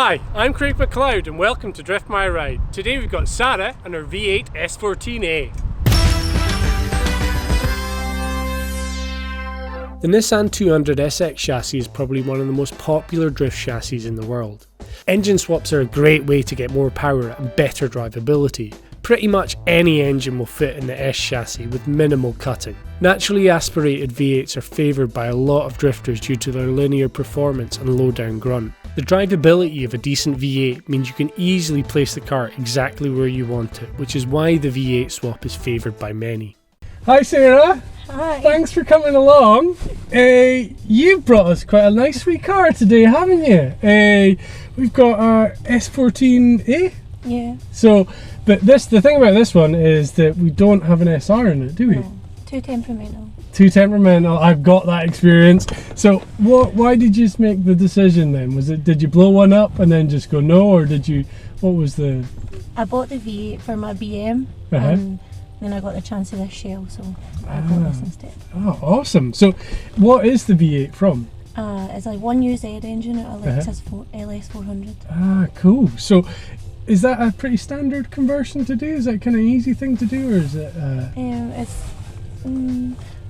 Hi, I'm Craig McLeod and welcome to Drift My Ride. Today we've got Sara and her V8 S14a. The Nissan 200 SX chassis is probably one of the most popular drift chassis in the world. Engine swaps are a great way to get more power and better drivability. Pretty much any engine will fit in the S chassis with minimal cutting. Naturally aspirated V8s are favoured by a lot of drifters due to their linear performance and low down grunt. The drivability of a decent V8 means you can easily place the car exactly where you want it, which is why the V8 swap is favoured by many. Hi Sarah! Hi! Thanks for coming along. You brought us quite a nice wee car today, haven't you? We've got our S14a. Yeah. So, but the thing about this one is that we don't have an SR in it, do we? No, too temperamental. Too temperamental. I've got that experience. So, why did you make the decision then? Did you blow one up and then just go no, or did you? What was the? I bought the V8 for my BM, and then I got the chance of this shell, so I bought this instead. Oh, awesome! So, what is the V8 from? It's like 1UZ engine at a Lexus LS400. Ah, cool. So, is that a pretty standard conversion to do? Is that kind of an easy thing to do, or is it?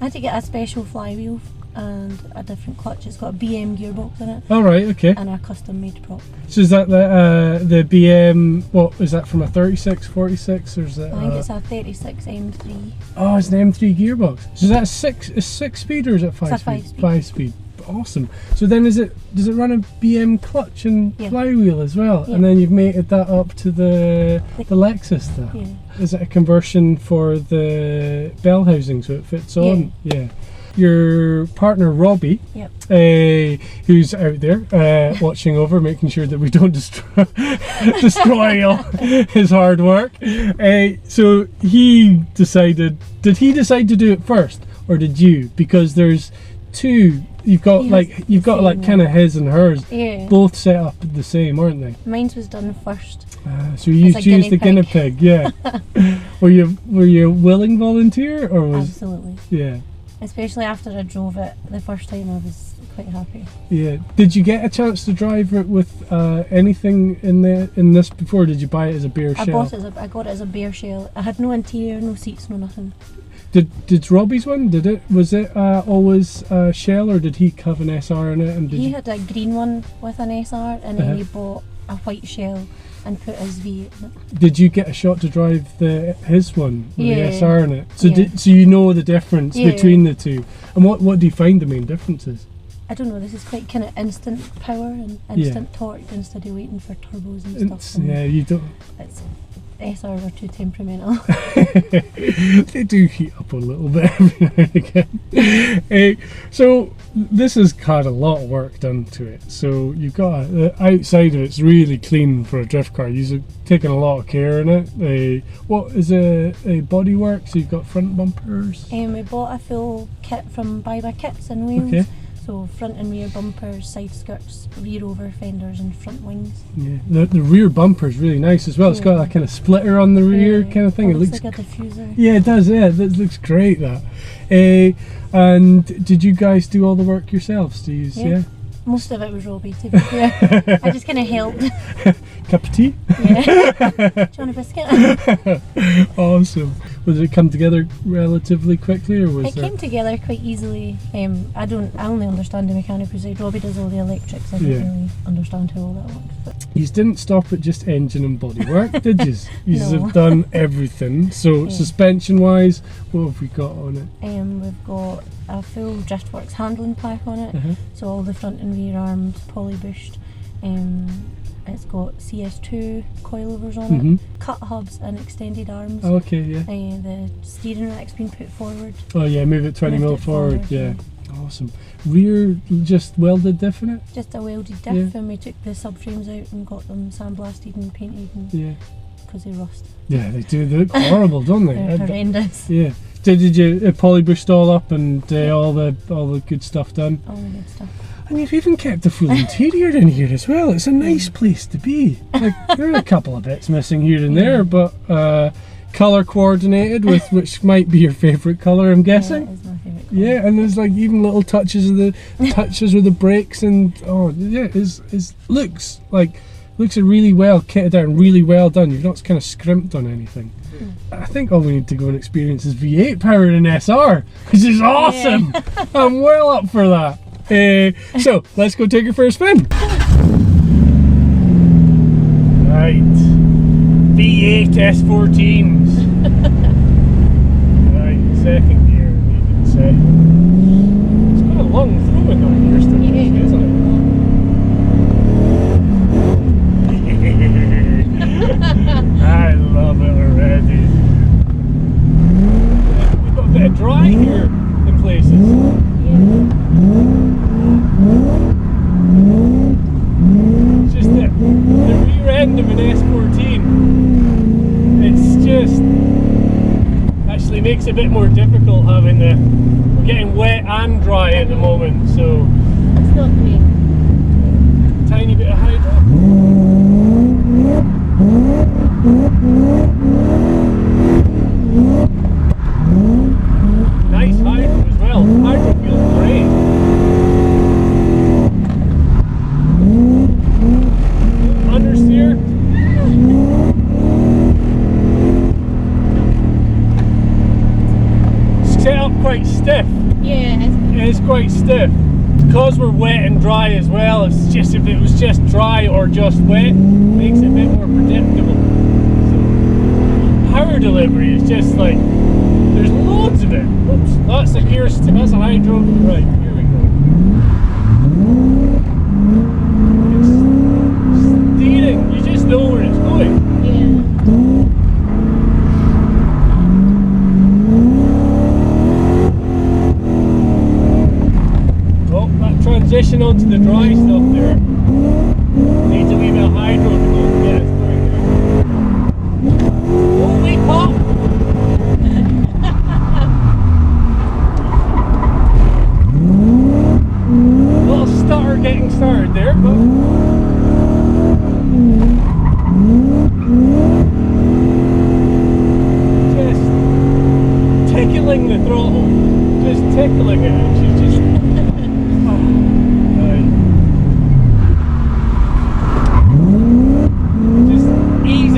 I had to get a special flywheel and a different clutch. It's got a BM gearbox in it. All right, okay. And a custom made prop. So is that the BM? What is that from a 36, 46, or is that? I think it's a 36 M3. Oh, it's an M3 gearbox. So is that a six speed or is it 5 it's speed? A 5-speed. 5 speed. Awesome. So then does it run a BM clutch and flywheel as well? Yeah. And then you've mated that up to the Lexus there. Yeah. Is it a conversion for the bell housing so it fits on? Yeah. Your partner Robbie, who's out there watching over, making sure that we don't destroy all his hard work. So he decided. Did he decide to do it first, or did you? Because there's two. You've got kind of his and hers, both set up the same, aren't they? Mine was done first. So you used the guinea pig, yeah. Were you a willing volunteer, or was? Absolutely. Yeah. Especially after I drove it the first time, I was quite happy. Yeah. Did you get a chance to drive it with anything in this before? Did you buy it as a bare shell? I got it as a bare shell. I had no interior, no seats, no nothing. Did Robbie's one? Was it always shell, or did he have an SR in it? And he had a green one with an SR, and then he bought a white shell and put his V8 in it. Did you get a shot to drive his one with the SR in it? So so you know the difference between the two. And what do you find the main differences? I don't know, this is quite kind of instant power and instant torque instead of waiting for turbos and stuff. You don't. SR were too temperamental. They do heat up a little bit every now and again. So this has had a lot of work done to it. So you've got the outside of it's really clean for a drift car. You've taken a lot of care in it. What is a bodywork? So you've got front bumpers. We bought a full kit from Buy My Kits and Wheels. Okay. So front and rear bumpers, side skirts, rear over fenders and front wings. Yeah, the rear bumper is really nice as well. It's got that kind of splitter on the rear kind of thing. It looks like a diffuser. Yeah, it does. Yeah, that looks great. That. And did you guys do all the work yourselves? Most of it was Robbie, to be fair. I just kind of helped. Cup of tea? Yeah. Do you want a biscuit? Awesome. Was it come together relatively quickly, or was it came together quite easily? I only understand the mechanical side. Robbie does all the electrics. I don't really understand how all that works. But you didn't stop at just engine and bodywork, did you? You have done everything. So suspension-wise, what have we got on it? We've got a full Driftworks handling pack on it. So all the front and rear arms polybushed. It's got CS2 coilovers on it, cut hubs and extended arms. Oh, okay, yeah. The steering rack's been put forward. Oh yeah, move it 20 mil forward, yeah. Awesome. Rear just welded diff in it? Just a welded diff, and we took the subframes out and got them sandblasted and painted because they rust. Yeah, they do. They look horrible, don't they? They're horrendous. Yeah. Did you polybushed all up and all the good stuff done? All the good stuff. And you've even kept the full interior in here as well. It's a nice place to be. Like, there are a couple of bits missing here and there, but colour coordinated with which might be your favourite colour, I'm guessing. Yeah, it is my favourite colour. Yeah, and there's like even little touches of the touches with the brakes, and it looks like Looks really well kitted out and really well done. You've not kind of scrimped on anything. I think all we need to go and experience is V8 power in SR, which is awesome. Yeah. I'm well up for that. So let's go take your first spin. Right, V8 S14s. Right, second gear, needed set. It's got a long throwing on here still, isn't it? I love it already. We've got a bit of dry here in places. It's just that the rear end of an S14, it's just actually makes it a bit more difficult having the, we're getting wet and dry at the moment, so it's not great. Tiny bit of hydro. Nice hydro as well. Hydro feels great. Understeer. Set up quite stiff. Yeah, it's quite stiff. Because we're wet and dry as well, it's just, if it was just dry or just wet, it makes it a bit more predictable. So, power delivery is just like, there's loads of it. Oops, that's a gear, that's a hydro. Right, here we go. It's steering, you just know where it's going. Transition onto the dry stuff there. Needs a wee bit of hydro to go and get us through here. Oh, we pop! Little stutter getting started there, but just tickling the throttle, just tickling it, and she's just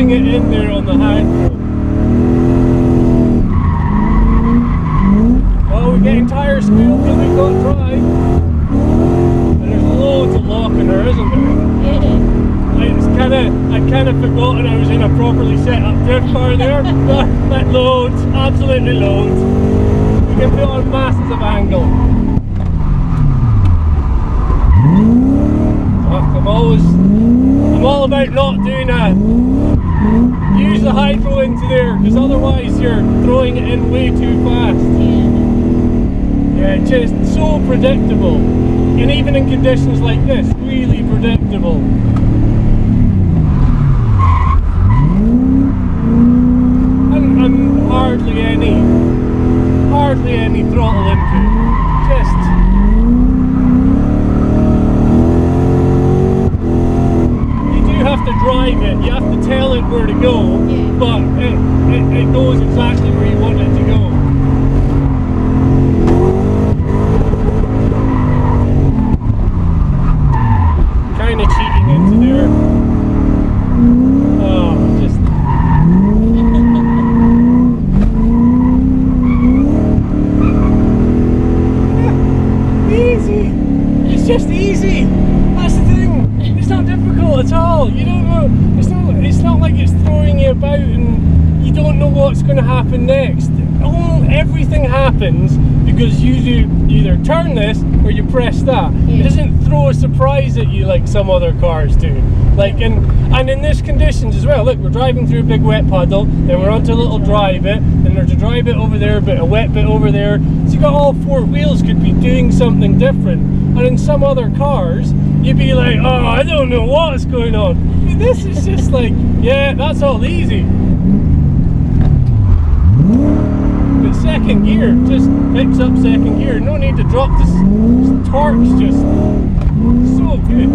it in there on the hydro. Oh, we're getting tyre spill because we got dry. And there's loads of lock in there, isn't there? Yeah. I'd kind of forgotten I was in a properly set up drift car there. But loads, absolutely loads. We can put on masses of angle. I'm all about not doing that. Use the hydro into there, because otherwise you're throwing it in way too fast. Yeah, just so predictable. And even in conditions like this, really predictable. And hardly any throttle input. Just have to drive it, you have to tell it where to go, but it goes exactly where you want it to go. Kind of cheating into there. Oh, just... easy! It's just easy! That's the thing! It's not difficult at all. You don't know. It's not like it's throwing you about and you don't know what's going to happen next. Everything happens because you either turn this or you press that. It doesn't throw a surprise at you like some other cars do. Like and in this conditions as well. Look, we're driving through a big wet puddle, then we're onto a little dry bit, then there's a dry bit over there, but a wet bit over there. So you got all four wheels could be doing something different. And in some other cars, you'd be like, oh, I don't know what's going on. I mean, this is just like, yeah, that's all easy. But second gear, just picks up second gear. No need to drop this. Torque's just so good.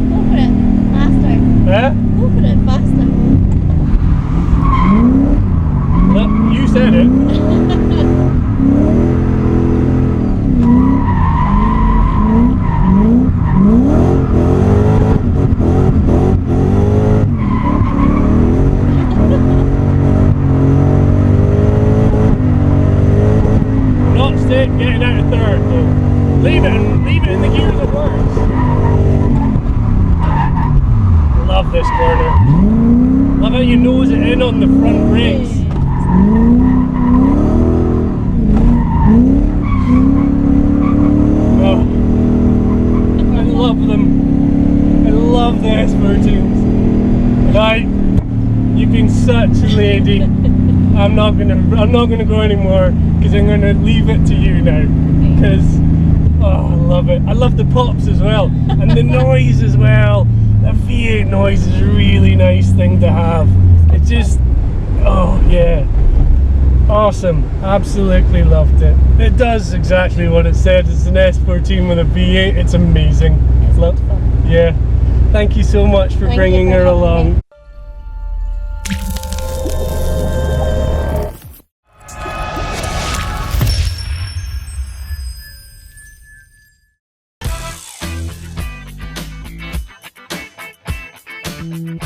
Go for it faster. Eh? Go for it faster. You said it. brakes. Oh, I love them. I love the S14s. And you've been such a lady. I'm not gonna go anymore because I'm gonna leave it to you now. Because oh, I love it. I love the pops as well, and the noise as well. The V8 noise is a really nice thing to have. It just, oh yeah, awesome. Absolutely loved it. It does exactly what it said. It's an S14 with a V8. It's amazing. It's lots of fun. Yeah. Thank you so much for bringing her along. Me.